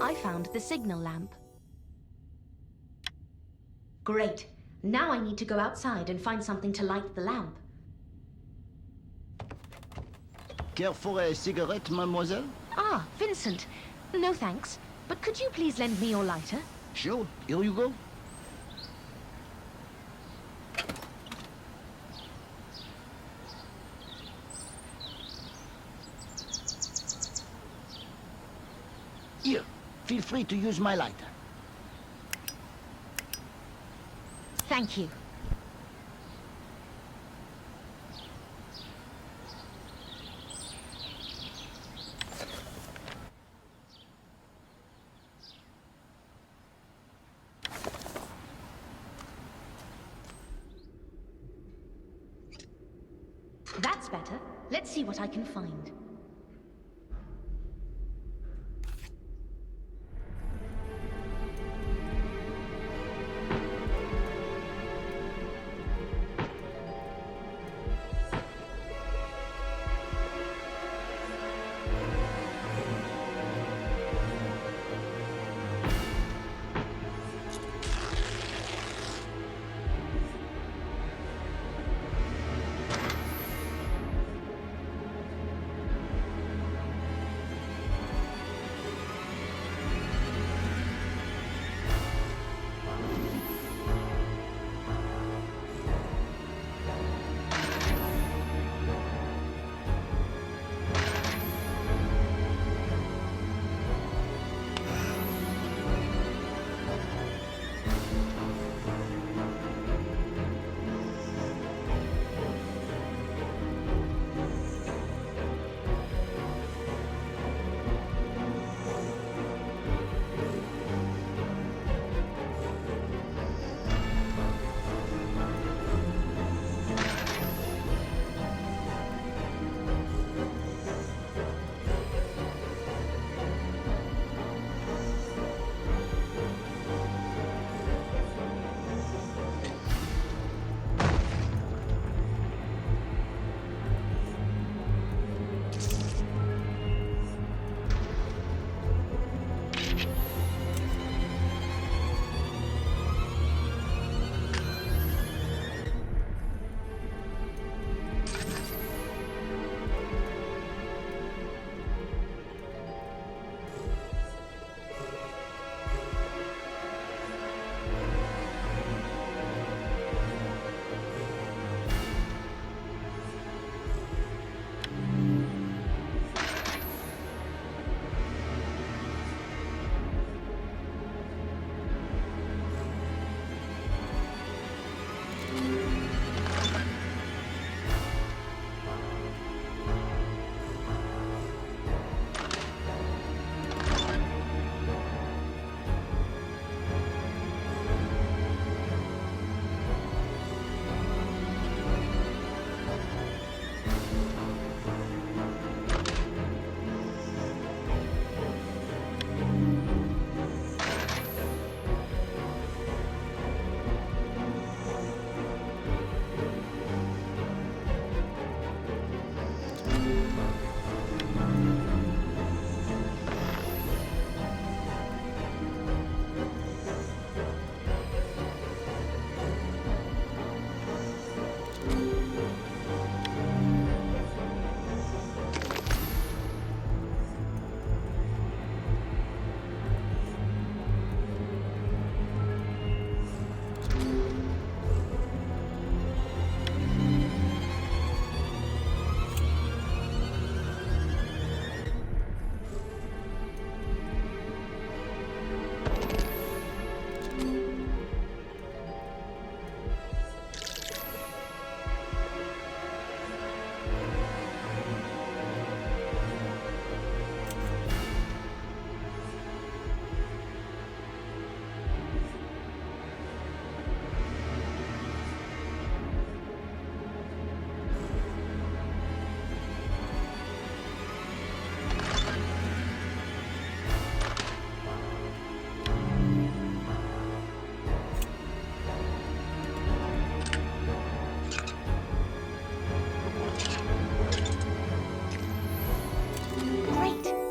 I found the signal lamp. Great. Now I need to go outside and find something to light the lamp. Care for a cigarette, mademoiselle? Ah, Vincent. No thanks. But could you please lend me your lighter? Sure, here you go. Here, feel free to use my lighter. Thank you. That's better. Let's see what I can find.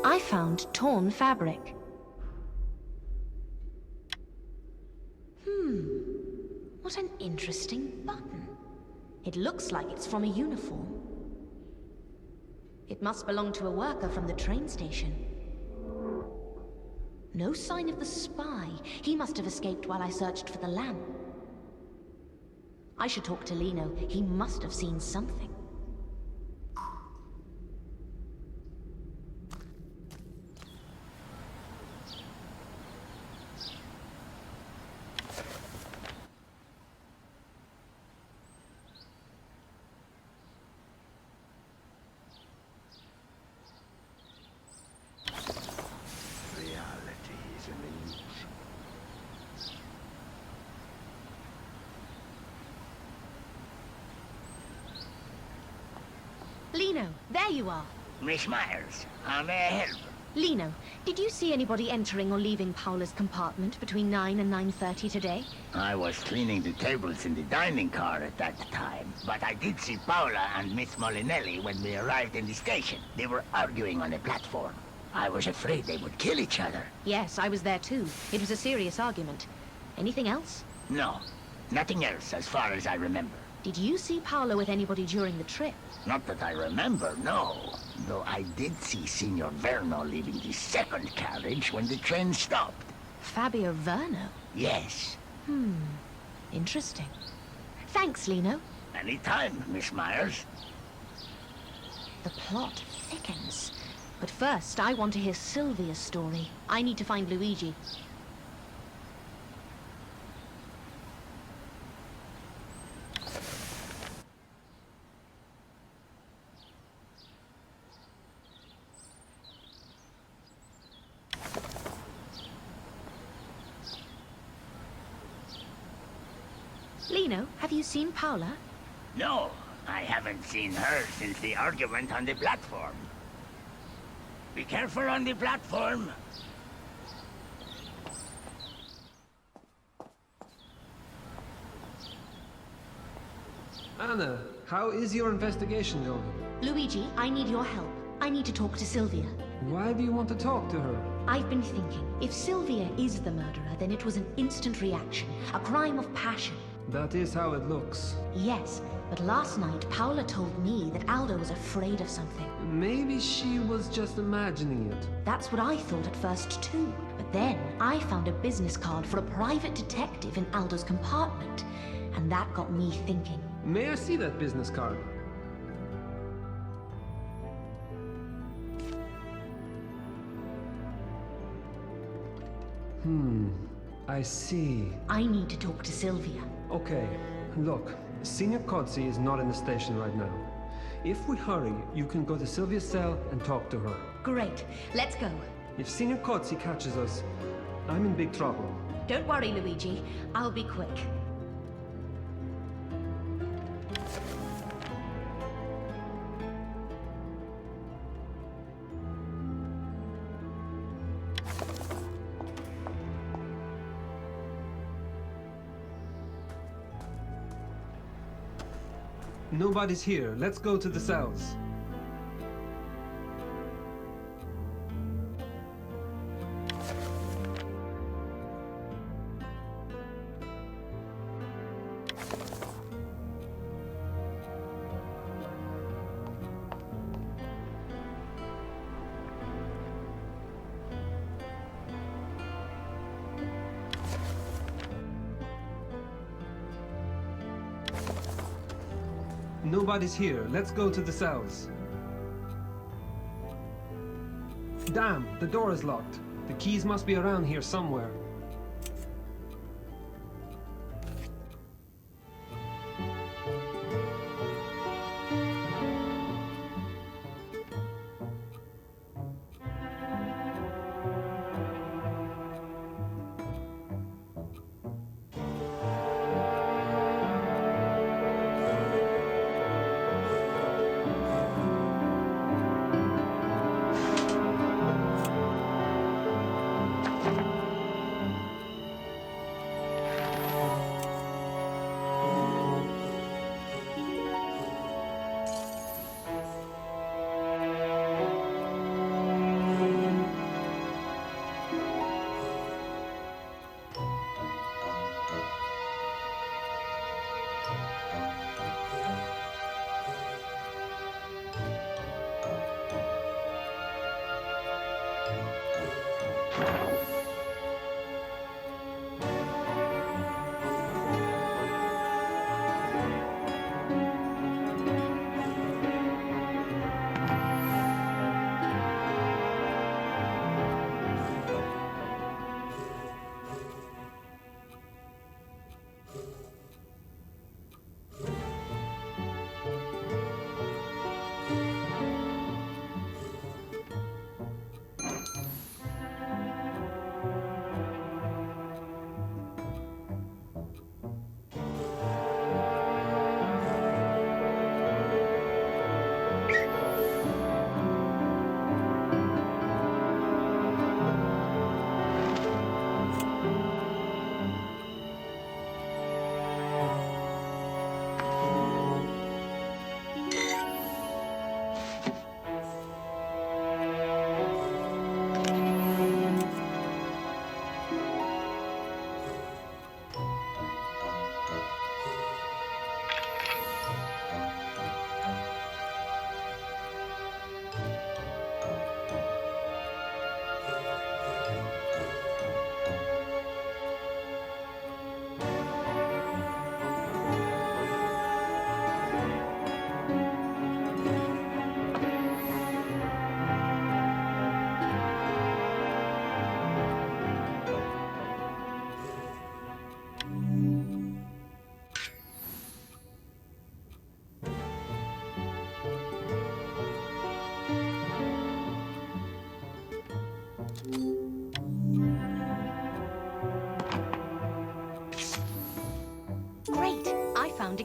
I found torn fabric. What an interesting button. It looks like it's from a uniform. It must belong to a worker from the train station. No sign of the spy. He must have escaped while I searched for the lamp. I should talk to Lino. He must have seen something. Lino, there you are. Miss Myers, how may I help? Lino, did you see anybody entering or leaving Paula's compartment between 9 and 9:30 today? I was cleaning the tables in the dining car at that time, but I did see Paula and Miss Molinelli when we arrived in the station. They were arguing on a platform. I was afraid they would kill each other. Yes, I was there too. It was a serious argument. Anything else? No, nothing else as far as I remember. Did you see Paula with anybody during the trip? Not that I remember, no. Though I did see Signor Verno leaving the second carriage when the train stopped. Fabio Verno? Yes. Interesting. Thanks, Lino. Anytime, Miss Myers. The plot thickens. But first, I want to hear Sylvia's story. I need to find Luigi. Lino, have you seen Paula? No, I haven't seen her since the argument on the platform. Be careful on the platform. Anna, how is your investigation going? Luigi, I need your help. I need to talk to Sylvia. Why do you want to talk to her? I've been thinking, if Sylvia is the murderer, then it was an instant reaction, a crime of passion. That is how it looks. Yes, but last night Paula told me that Aldo was afraid of something. Maybe she was just imagining it. That's what I thought at first too. But then I found a business card for a private detective in Aldo's compartment, and that got me thinking. May I see that business card? I see. I need to talk to Sylvia. Okay, look, Senior Cozzi is not in the station right now. If we hurry, you can go to Sylvia's cell and talk to her. Great, let's go. If Senior Cozzi catches us, I'm in big trouble. Don't worry, Luigi. I'll be quick. Nobody's here. Let's go to the cells. Nobody's here. Let's go to the cells. Damn, the door is locked. The keys must be around here somewhere.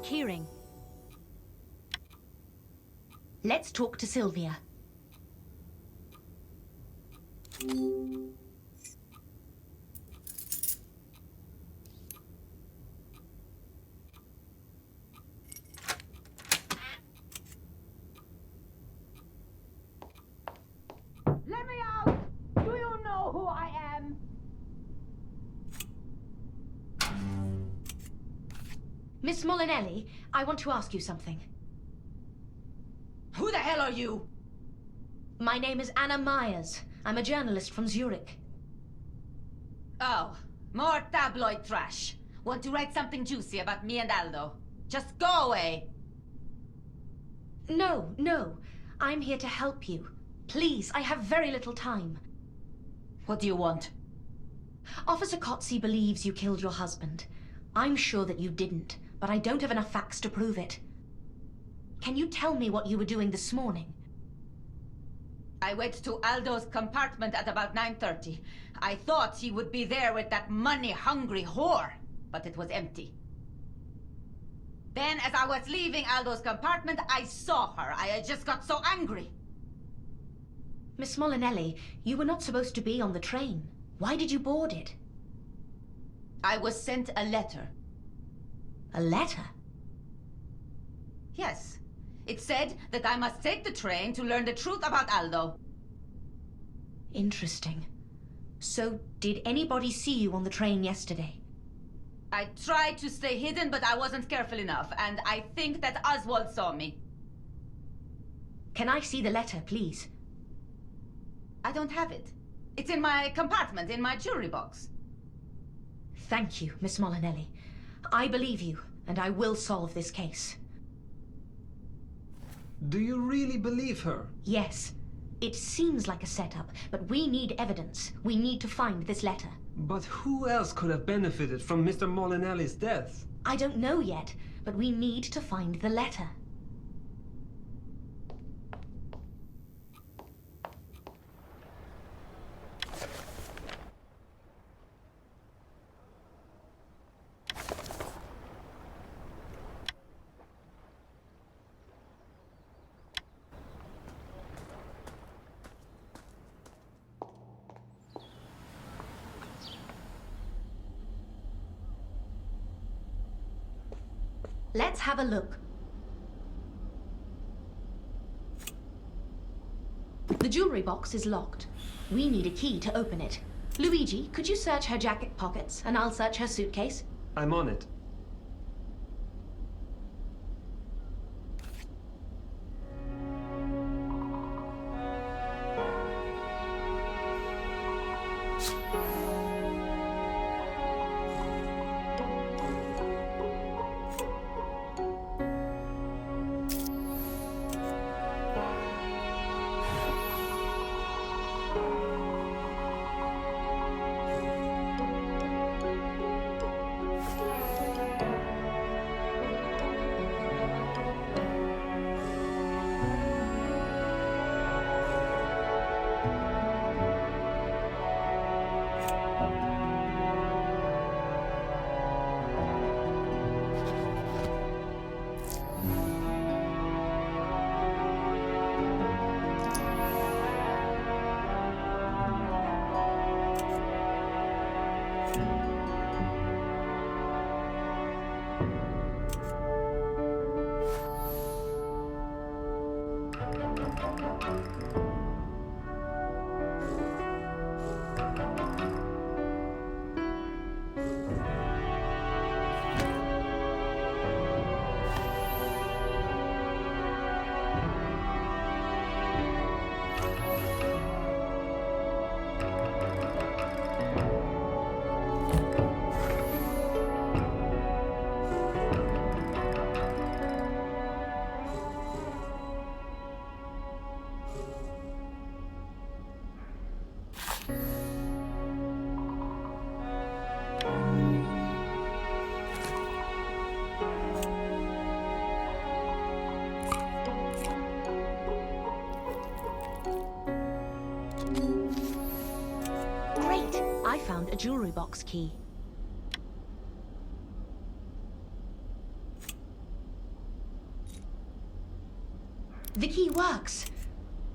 magic keyring. Let's talk to Sylvia. Let me out! Do you know who I am? Miss Molinelli, I want to ask you something. Who the hell are you? My name is Anna Myers. I'm a journalist from Zurich. Oh, more tabloid trash. Want to write something juicy about me and Aldo? Just go away! No. I'm here to help you. Please, I have very little time. What do you want? Officer Kotze believes you killed your husband. I'm sure that you didn't, but I don't have enough facts to prove it. Can you tell me what you were doing this morning? I went to Aldo's compartment at about 9:30. I thought he would be there with that money-hungry whore, but it was empty. Then, as I was leaving Aldo's compartment, I saw her. I had just got so angry. Miss Molinelli, you were not supposed to be on the train. Why did you board it? I was sent a letter. A letter? Yes. It said that I must take the train to learn the truth about Aldo. Interesting. So, did anybody see you on the train yesterday? I tried to stay hidden, but I wasn't careful enough, and I think that Oswald saw me. Can I see the letter, please? I don't have it. It's in my compartment, in my jewelry box. Thank you, Miss Molinelli. I believe you, and I will solve this case. Do you really believe her? Yes. It seems like a setup, but we need evidence. We need to find this letter. But who else could have benefited from Mr. Molinelli's death? I don't know yet, but we need to find the letter. Let's have a look. The jewelry box is locked. We need a key to open it. Luigi, could you search her jacket pockets, and I'll search her suitcase? I'm on it. I found a jewelry box key. works.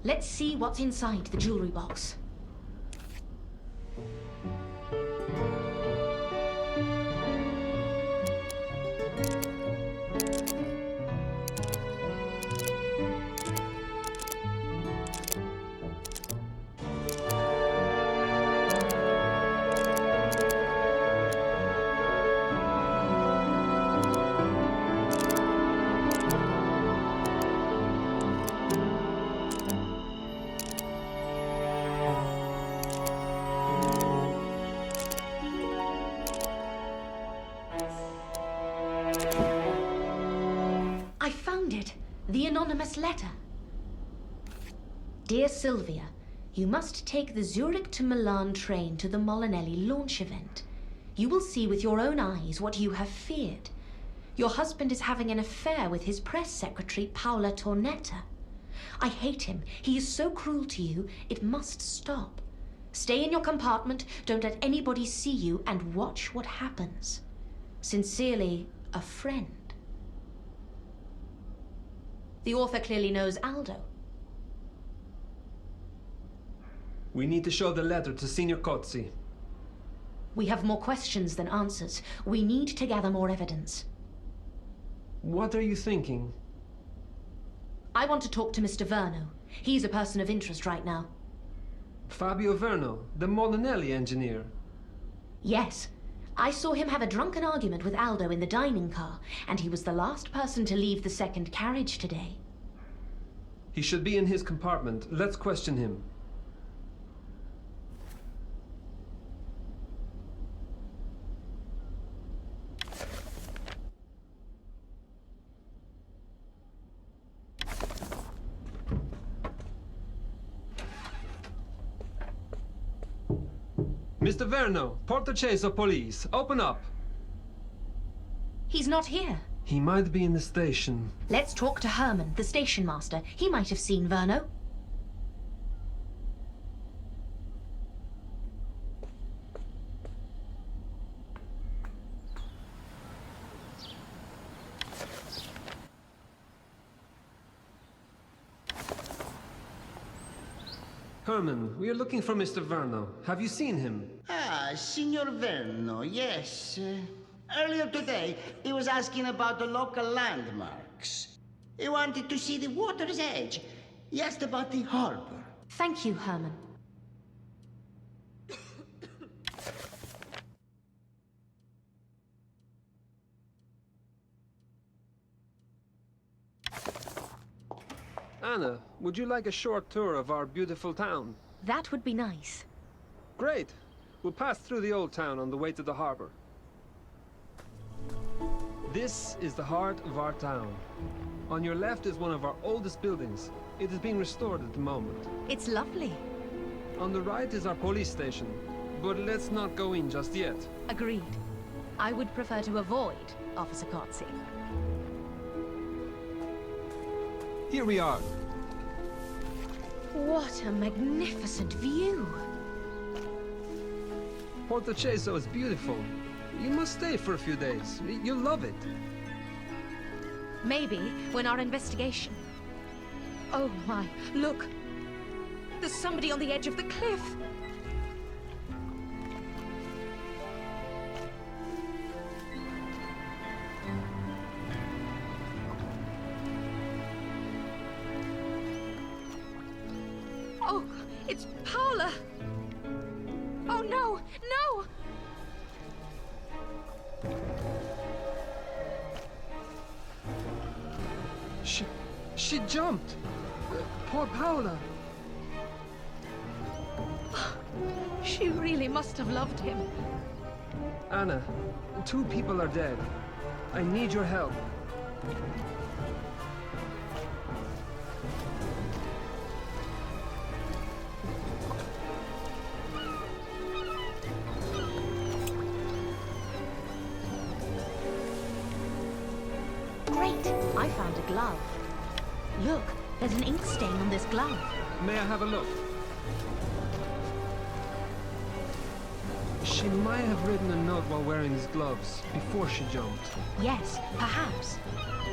Let's see what's inside the jewelry box. I found it. The anonymous letter. Dear Sylvia, you must take the Zurich to Milan train to the Molinelli launch event. You will see with your own eyes what you have feared. Your husband is having an affair with his press secretary, Paola Tornetta. I hate him. He is so cruel to you. It must stop. Stay in your compartment, don't let anybody see you, and watch what happens. Sincerely, a friend. The author clearly knows Aldo. We need to show the letter to Senior Cozzi. We have more questions than answers. We need to gather more evidence. What are you thinking? I want to talk to Mr. Verno. He's a person of interest right now. Fabio Verno, the Molinelli engineer. Yes. I saw him have a drunken argument with Aldo in the dining car, and he was the last person to leave the second carriage today. He should be in his compartment. Let's question him. Mr. Verno, Portoceso Police, open up. He's not here. He might be in the station. Let's talk to Herman, the station master. He might have seen Verno. Herman, we are looking for Mr. Verno. Have you seen him? Ah, Signor Verno, yes. Earlier today, he was asking about the local landmarks. He wanted to see the water's edge. He asked about the harbor. Thank you, Herman. Anna, would you like a short tour of our beautiful town? That would be nice. Great. We'll pass through the old town on the way to the harbor. This is the heart of our town. On your left is one of our oldest buildings. It is being restored at the moment. It's lovely. On the right is our police station, but let's not go in just yet. Agreed. I would prefer to avoid Officer Cozzi. Here we are. What a magnificent view! Portoceso is beautiful. You must stay for a few days. You'll love it. Maybe when our investigation... Oh my, look! There's somebody on the edge of the cliff! Oh, it's Paola! Oh no, no! She jumped! Poor Paola! She really must have loved him. Anna, 2 people are dead. I need your help. Great! I found a glove. Look, there's an ink stain on this glove. May I have a look? She might have written a note while wearing these gloves, before she jumped. Yes, perhaps.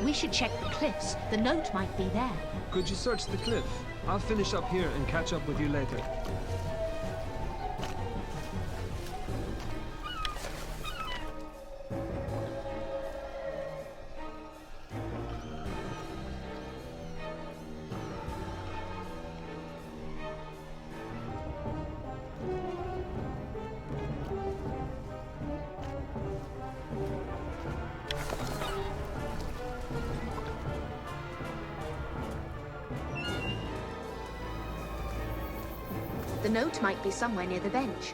We should check the cliffs. The note might be there. Could you search the cliff? I'll finish up here and catch up with you later. The note might be somewhere near the bench.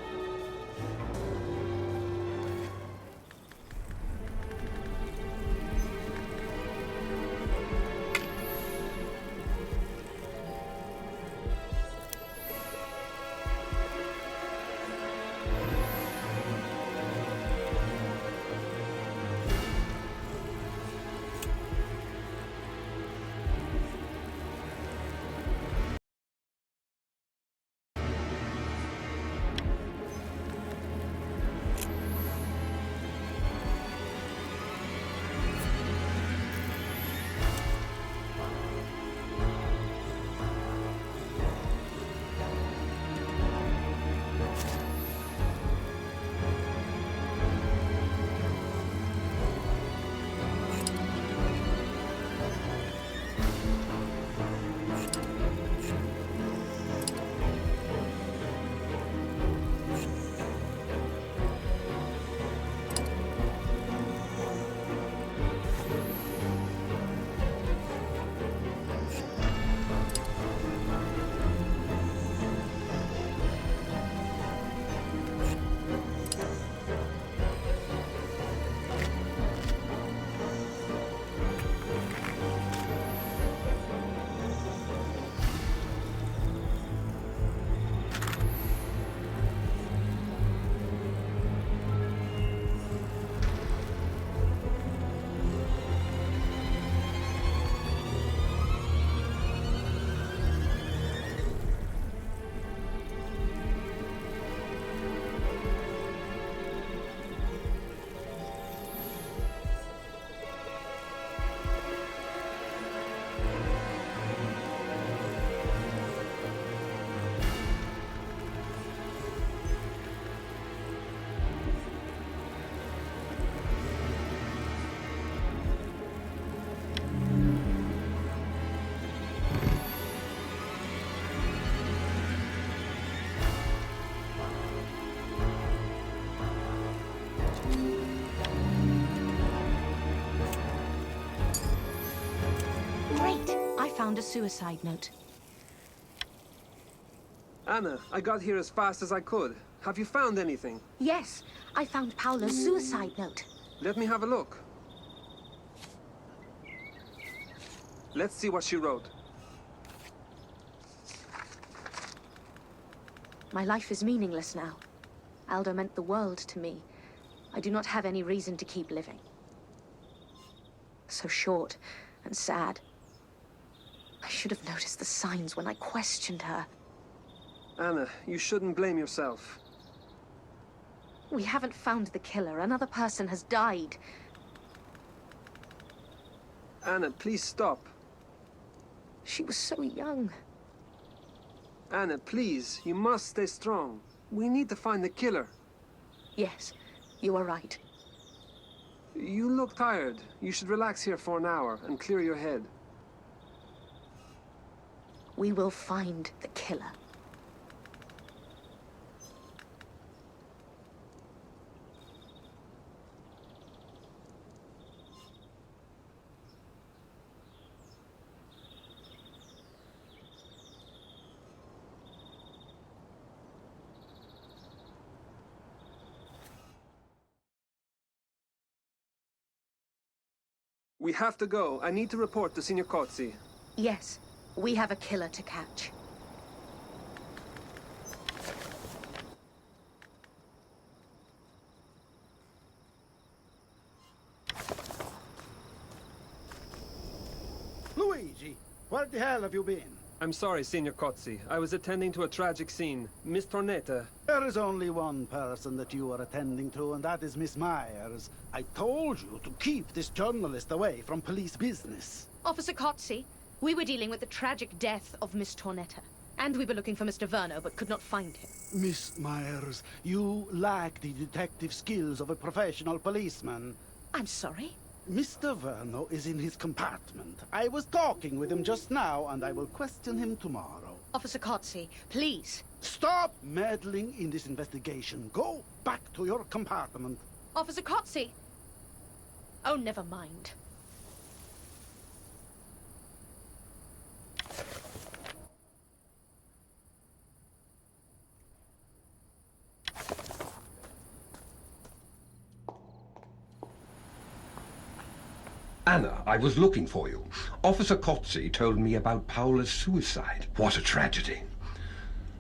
Found a suicide note. Anna, I got here as fast as I could. Have you found anything? Yes, I found Paula's suicide note. Let me have a look. Let's see what she wrote. My life is meaningless now. Aldo meant the world to me. I do not have any reason to keep living. So short and sad. I should have noticed the signs when I questioned her. Anna, you shouldn't blame yourself. We haven't found the killer. Another person has died. Anna, please stop. She was so young. Anna, please, you must stay strong. We need to find the killer. Yes, you are right. You look tired. You should relax here for an hour and clear your head. We will find the killer. We have to go. I need to report to Signor Cozzi. Yes, we have a killer to catch. Luigi, where the hell have you been? I'm sorry, Signor Cozzi. I was attending to a tragic scene. Miss Tornetta... There is only one person that you are attending to, and that is Miss Myers. I told you to keep this journalist away from police business. Officer Cozzi, we were dealing with the tragic death of Miss Tornetta. And we were looking for Mr. Verno, but could not find him. Miss Myers, you lack the detective skills of a professional policeman. I'm sorry? Mr. Verno is in his compartment. I was talking with him just now, and I will question him tomorrow. Officer Cozzi, please. Stop meddling in this investigation. Go back to your compartment. Officer Cozzi! Oh, never mind. Anna, I was looking for you. Officer Cozzi told me about Paola's suicide. What a tragedy.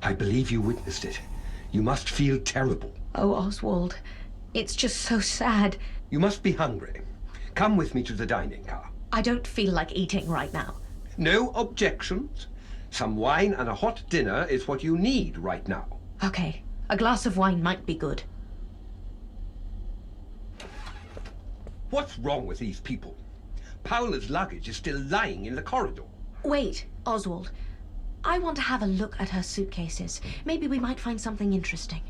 I believe you witnessed it. You must feel terrible. Oh, Oswald, it's just so sad. You must be hungry. Come with me to the dining car. I don't feel like eating right now. No objections. Some wine and a hot dinner is what you need right now. Okay, a glass of wine might be good. What's wrong with these people? Paola's luggage is still lying in the corridor. Wait, Oswald. I want to have a look at her suitcases. Maybe we might find something interesting.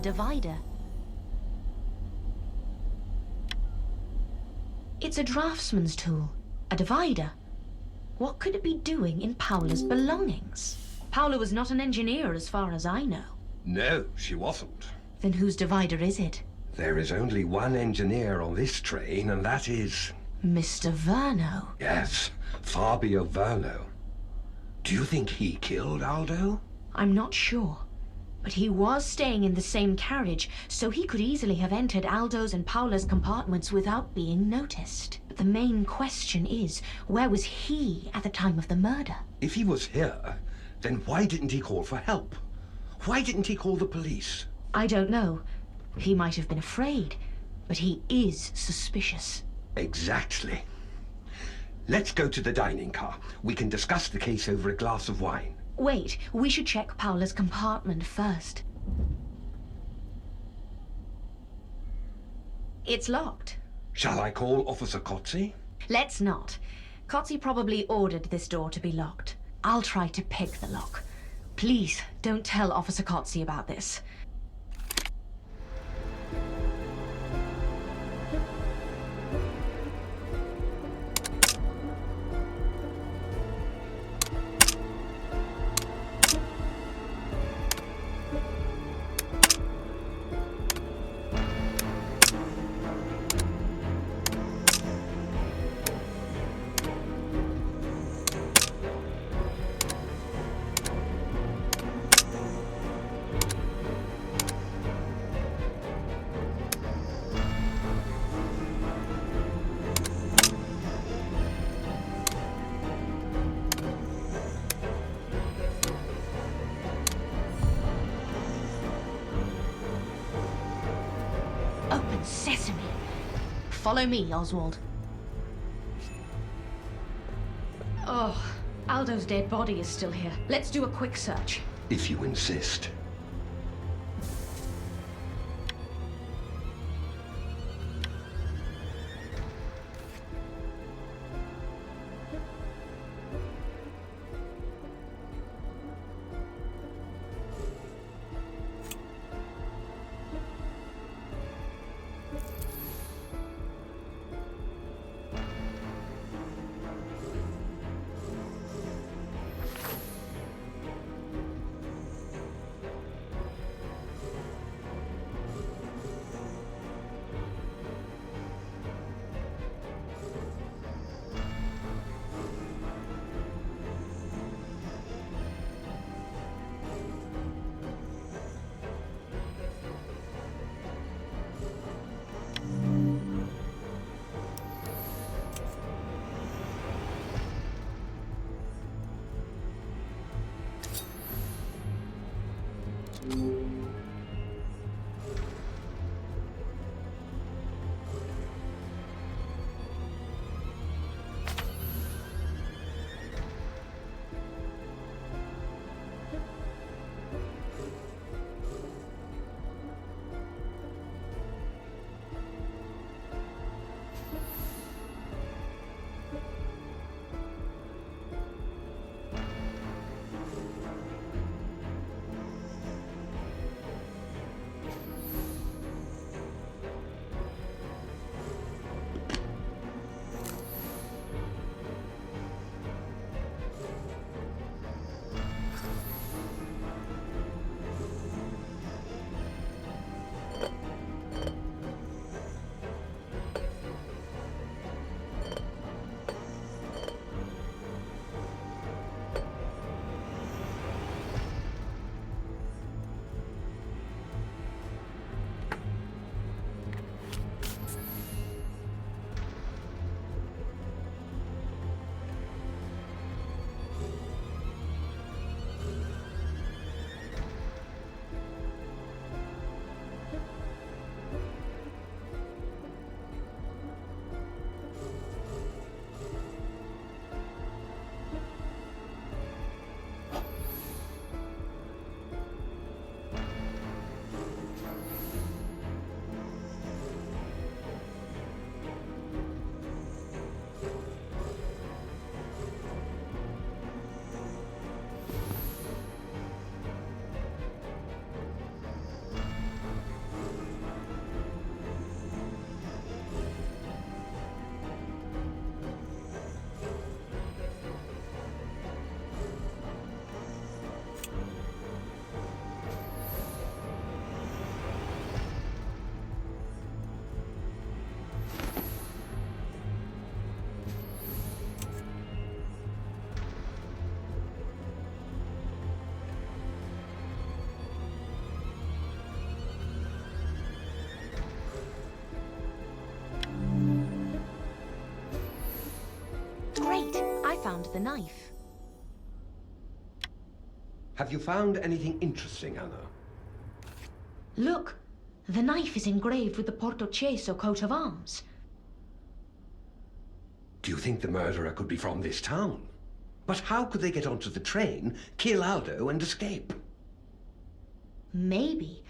divider. It's a draftsman's tool. A divider. What could it be doing in Paola's belongings? Paola was not an engineer as far as I know. No, she wasn't. Then whose divider is it? There is only one engineer on this train, and that is Mr. Verno? Yes, Fabio Verno. Do you think he killed Aldo? I'm not sure. But he was staying in the same carriage, so he could easily have entered Aldo's and Paula's compartments without being noticed. But the main question is, where was he at the time of the murder? If he was here, then why didn't he call for help? Why didn't he call the police? I don't know. He might have been afraid, but he is suspicious. Exactly. Let's go to the dining car. We can discuss the case over a glass of wine. Wait, we should check Paula's compartment first. It's locked. Shall I call Officer Cozzi? Let's not. Cozzi probably ordered this door to be locked. I'll try to pick the lock. Please, don't tell Officer Cozzi about this. Open sesame. Follow me, Oswald. Oh, Aldo's dead body is still here. Let's do a quick search. If you insist. Wait, I found the knife. Have you found anything interesting, Anna? Look, the knife is engraved with the Portoceso coat of arms. Do you think the murderer could be from this town? But how could they get onto the train, kill Aldo, and escape? Maybe.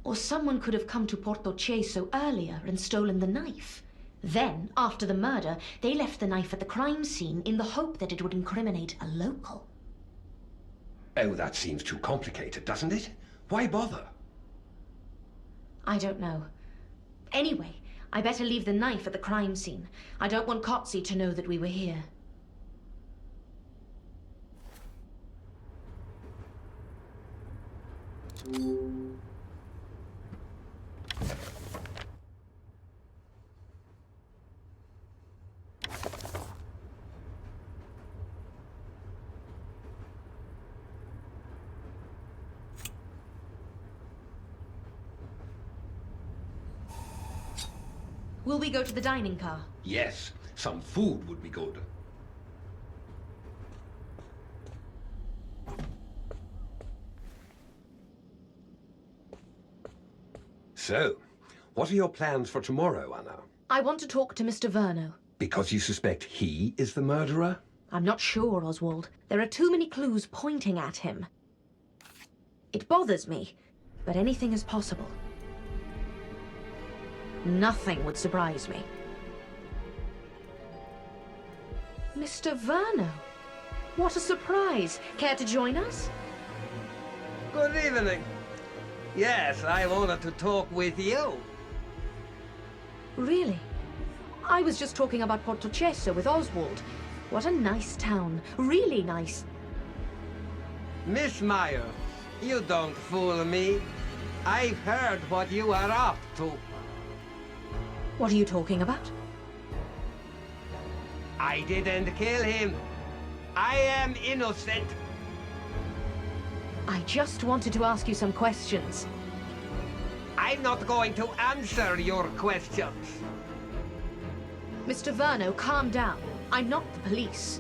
Or someone could have come to Portoceso earlier and stolen the knife. Then, after the murder, they left the knife at the crime scene in the hope that it would incriminate a local. Oh, that seems too complicated, doesn't it? Why bother? I don't know. Anyway, I better leave the knife at the crime scene. I don't want Kotze to know that we were here. Will we go to the dining car? Yes, some food would be good. So, what are your plans for tomorrow, Anna? I want to talk to Mr. Verno. Because you suspect he is the murderer? I'm not sure, Oswald. There are too many clues pointing at him. It bothers me, but anything is possible. Nothing would surprise me. Mr. Verno? What a surprise! Care to join us? Good evening. Yes, I wanted to talk with you. Really? I was just talking about Portoceso with Oswald. What a nice town. Really nice. Miss Meyer, you don't fool me. I've heard what you are up to. What are you talking about? I didn't kill him. I am innocent. I just wanted to ask you some questions. I'm not going to answer your questions. Mr. Verno, calm down. I'm not the police.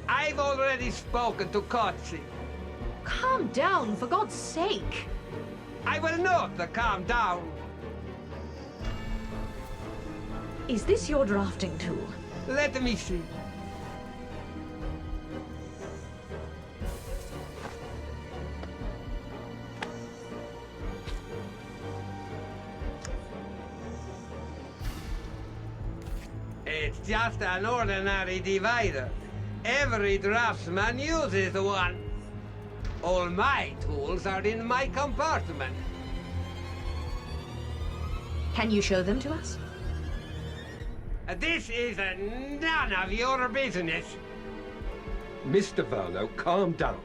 I've already spoken to Kotze. Calm down, for God's sake. I will not calm down. Is this your drafting tool? Let me see. It's just an ordinary divider. Every draftsman uses one. All my tools are in my compartment. Can you show them to us? This is none of your business. Mr. Verno, calm down.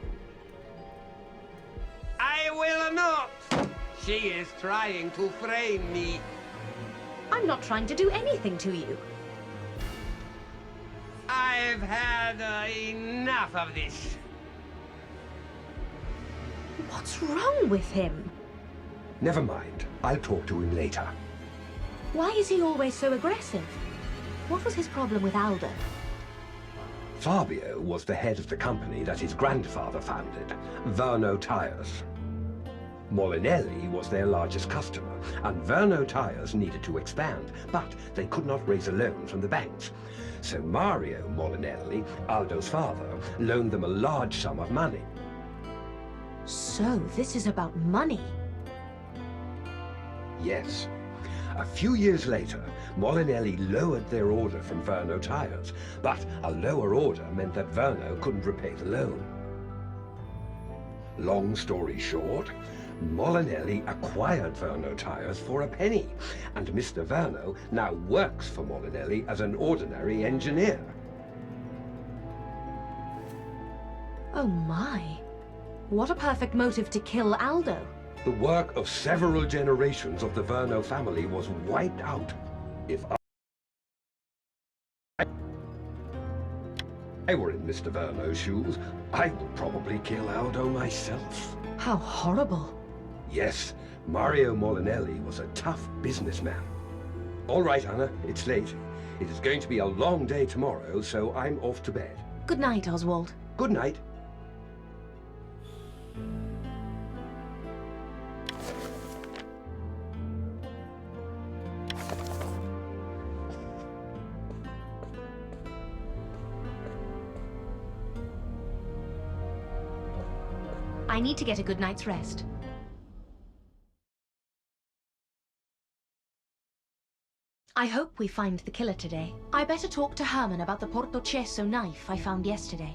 I will not. She is trying to frame me. I'm not trying to do anything to you. I've had enough of this. What's wrong with him? Never mind. I'll talk to him later. Why is he always so aggressive? What was his problem with Aldo? Fabio was the head of the company that his grandfather founded, Verno Tires. Molinelli was their largest customer, and Verno Tires needed to expand, but they could not raise a loan from the banks. So Mario Molinelli, Aldo's father, loaned them a large sum of money. So, this is about money. Yes. A few years later, Molinelli lowered their order from Verno Tires, but a lower order meant that Verno couldn't repay the loan. Long story short, Molinelli acquired Verno Tires for a penny, and Mr. Verno now works for Molinelli as an ordinary engineer. Oh my. What a perfect motive to kill Aldo. The work of several generations of the Verno family was wiped out. If I were in Mr. Verno's shoes, I would probably kill Aldo myself. How horrible. Yes, Mario Molinelli was a tough businessman. All right, Anna, it's late. It is going to be a long day tomorrow, so I'm off to bed. Good night, Oswald. Good night. I need to get a good night's rest. I hope we find the killer today. I better talk to Herman about the Portocesso knife I found yesterday.